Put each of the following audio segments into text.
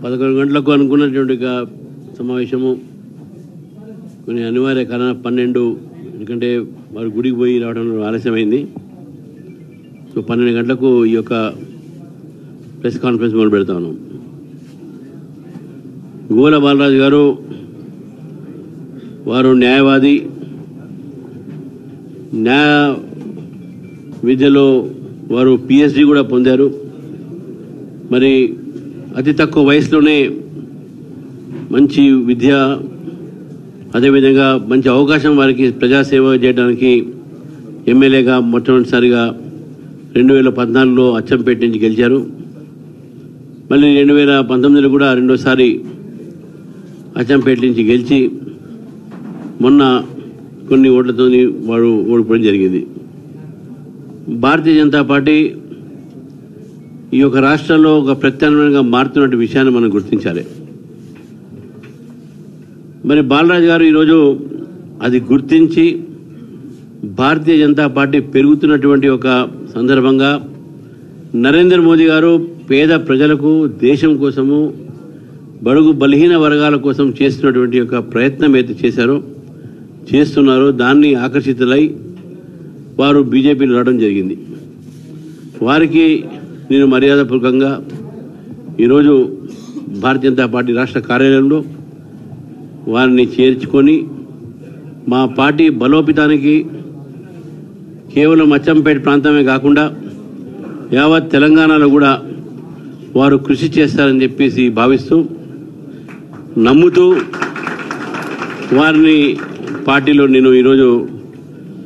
11 గంటలకు అనుకున్నటువంటి సమావేశము కొన్ని అనివార్య కారణ 12 ఎందుకంటే వారు గుడికి పోయి రావడం ఆలస్యమైంది. సో 12 గంటలకు ఈ యొక్క ప్రెస్ కాన్ఫరెన్స్ మొదలు పెడతా ఉన్నాం. గోల బాలరాజు గారు వారు న్యాయవాది, న్యాయ విద్యలో వారు PhD కూడా పొందారు. మరి అతి తక్కువ వయసులోనే మంచి విద్య, అదేవిధంగా మంచి అవకాశం వారికి ప్రజాసేవ చేయడానికి ఎమ్మెల్యేగా మొట్టమొదటిసారిగా 2014లో అచ్చంపేట నుంచి గెలిచారు. మళ్ళీ 2019లో కూడా రెండోసారి అచ్చంపేట నుంచి గెలిచి మొన్న కొన్ని ఓట్లతో వారు ఓడిపోవడం జరిగింది. భారతీయ జనతా పార్టీ ఈ యొక్క రాష్ట్రంలో ఒక ప్రత్యామ్నాయంగా మారుతున్న విషయాన్ని మనం గుర్తించాలి. మరి బాలరాజు గారు ఈరోజు అది గుర్తించి భారతీయ జనతా పార్టీ పెరుగుతున్నటువంటి ఒక సందర్భంగా నరేంద్ర మోదీ గారు పేద ప్రజలకు, దేశం కోసము, బడుగు బలహీన వర్గాల కోసం చేస్తున్నటువంటి ఒక ప్రయత్నం అయితే చేస్తున్నారో దాన్ని ఆకర్షితులై వారు బీజేపీలో రావడం జరిగింది. వారికి నేను మర్యాదపూర్వకంగా ఈరోజు భారతీయ జనతా పార్టీ రాష్ట్ర కార్యాలయంలో వారిని చేర్చుకొని మా పార్టీ బలోపేతానికి కేవలం అచ్చంపేట ప్రాంతమే కాకుండా యావత్ తెలంగాణలో కూడా వారు కృషి చేస్తారని చెప్పేసి భావిస్తూ, నమ్ముతూ వారిని పార్టీలో నేను ఈరోజు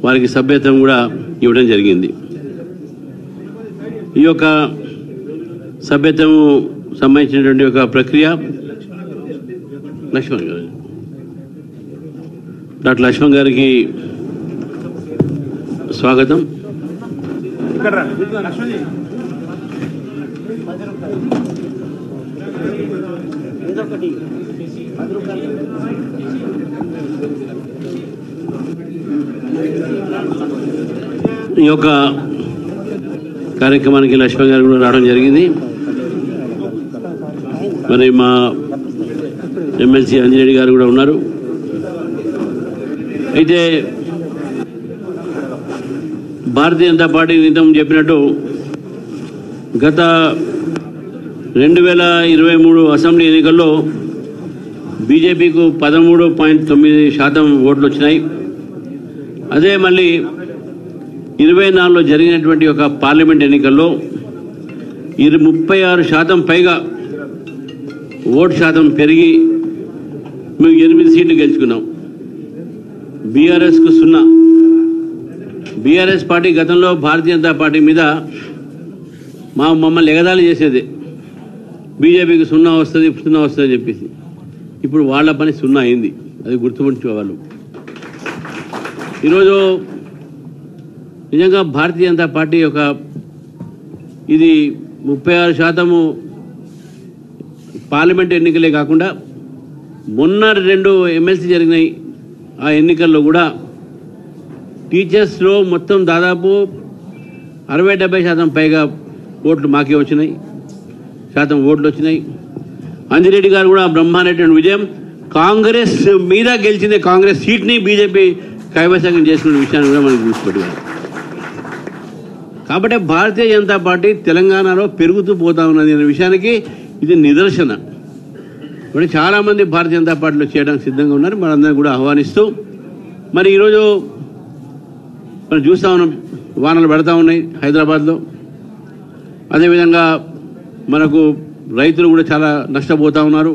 వారికి సభ్యత్వం కూడా ఇవ్వడం జరిగింది. ఈ యొక్క సభ్యత్వం సంబంధించినటువంటి ఒక ప్రక్రియ లక్ష్మణ్ గారు, డాక్టర్ లక్ష్మణ్ గారికి స్వాగతం. ఈ యొక్క కార్యక్రమానికి లక్ష్మణ్ గారు కూడా రావడం జరిగింది. మరి మా ఎమ్మెల్సీ అంజిరెడ్డి గారు కూడా ఉన్నారు. అయితే భారతీయ జనతా పార్టీ ఇంతకు చెప్పినట్టు గత 2023 అసెంబ్లీ ఎన్నికల్లో బీజేపీకు 13.9% ఓట్లు వచ్చినాయి. అదే మళ్ళీ 24లో జరిగినటువంటి ఒక పార్లమెంట్ ఎన్నికల్లో 36% పైగా ఓటు శాతం పెరిగి మేము 8 సీట్లు గెలుచుకున్నాం. బీఆర్ఎస్కు 0. బీఆర్ఎస్ పార్టీ గతంలో భారతీయ జనతా పార్టీ మీద మమ్మల్ని ఎగదాళి చేసేది, బీజేపీకి 0 వస్తుంది అని చెప్పేసి. ఇప్పుడు వాళ్ళ పని 0 అయింది, అది గుర్తుపెట్టుకోవాలి. ఈరోజు నిజంగా భారతీయ జనతా పార్టీ యొక్క ఇది 36% పార్లమెంట్ ఎన్నికలే కాకుండా మొన్న 2 ఎమ్మెల్సీ జరిగినాయి. ఆ ఎన్నికల్లో కూడా టీచర్స్లో మొత్తం దాదాపు 60-70% పైగా ఓట్లు మాకే వచ్చినాయి, ఓట్లు వచ్చినాయి. అంజిరెడ్డి గారు కూడా బ్రహ్మాండమైన విజయం, కాంగ్రెస్ మీద గెలిచింది, కాంగ్రెస్ సీట్ని బీజేపీ కైవసం చేసుకున్న విషయాన్ని కూడా మనం గుర్తుపెట్టుకోవాలి. కాబట్టి భారతీయ జనతా పార్టీ తెలంగాణలో పెరుగుతూ పోతా ఉన్నది అనే విషయానికి ఇది నిదర్శన. మరి చాలామంది భారతీయ జనతా పార్టీలో చేయడానికి సిద్ధంగా ఉన్నారు. మనందరం కూడా ఆహ్వానిస్తూ, మరి ఈరోజు మనం చూస్తూ ఉన్నాం, వానలు పడతా ఉన్నాయి హైదరాబాద్లో. అదేవిధంగా మనకు రైతులు కూడా చాలా నష్టపోతూ ఉన్నారు.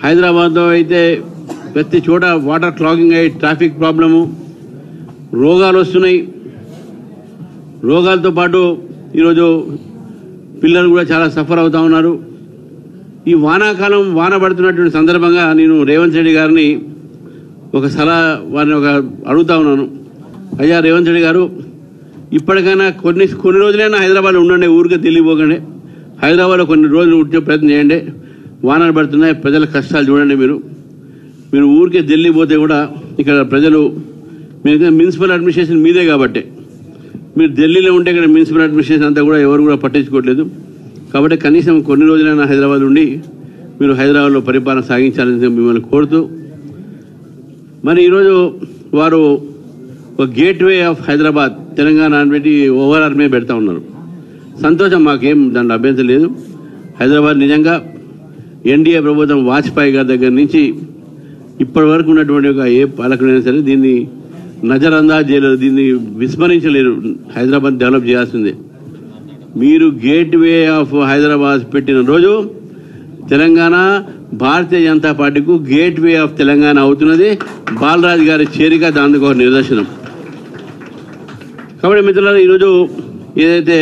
హైదరాబాద్లో అయితే ప్రతి చోట వాటర్ క్లాగింగ్ అయ్యి ట్రాఫిక్ ప్రాబ్లము, రోగాలు వస్తున్నాయి. రోగాలతో పాటు ఈరోజు పిల్లలు కూడా చాలా సఫర్ అవుతూ ఉన్నారు. ఈ వానాకాలం వాన పడుతున్నటువంటి సందర్భంగా నేను రేవంత్ రెడ్డి గారిని ఒక సలహా వారిని అడుగుతా ఉన్నాను. అయ్యా రేవంత్ రెడ్డి గారు, ఇప్పటికైనా కొన్ని రోజులైనా హైదరాబాద్లో ఉండండి, ఊరికే తెలియపోకండి. హైదరాబాద్లో కొన్ని రోజులు ఉంటే ప్రయత్నం చేయండి. వానలు పడుతున్నాయి, ప్రజల కష్టాలు చూడండి. మీరు ఊరికే ఢిల్లీ పోతే కూడా ఇక్కడ ప్రజలు, మీరు మున్సిపల్ అడ్మినిస్ట్రేషన్ మీదే కాబట్టి, మీరు ఢిల్లీలో ఉంటే ఇక్కడ మున్సిపల్ అడ్మినిస్ట్రేషన్ అంతా కూడా ఎవరు కూడా పట్టించుకోవట్లేదు. కాబట్టి కనీసం కొన్ని రోజులైనా హైదరాబాద్ ఉండి మీరు హైదరాబాద్లో పరిపాలన సాగించాలని మిమ్మల్ని కోరుతూ మరి ఈరోజు వారు ఒక గేట్వే ఆఫ్ హైదరాబాద్ తెలంగాణ అని పెట్టి ఓవరాల్ మీద పెడతా ఉన్నారు. సంతోషం, మాకేం దాంట్లో అభ్యంతరం లేదు. హైదరాబాద్ నిజంగా ఎన్డీఏ ప్రభుత్వం వాజ్పేయి గారి దగ్గర నుంచి ఇప్పటి వరకు ఉన్నటువంటి ఒక ఏ పాలకుడైనా సరే దీన్ని నజరందాజ్ చేయలేరు, దీన్ని విస్మరించలేరు. హైదరాబాద్ డెవలప్ చేయాల్సిందే. మీరు గేట్వే ఆఫ్ హైదరాబాద్ పెట్టిన రోజు తెలంగాణ భారతీయ జనతా పార్టీకు గేట్వే ఆఫ్ తెలంగాణ అవుతున్నది. బాలరాజ్ గారి చేరిక దానికి ఒక నిదర్శనం. కాబట్టి మిత్రులారా, ఈరోజు ఏదైతే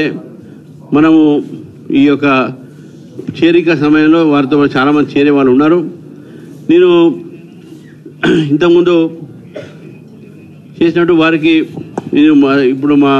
మనము ఈ యొక్క చేరిక సమయంలో వారితో చాలామంది చేరే వాళ్ళు ఉన్నారు. నేను ఇంతకుముందు చేసినట్టు వారికి నేను ఇప్పుడు మా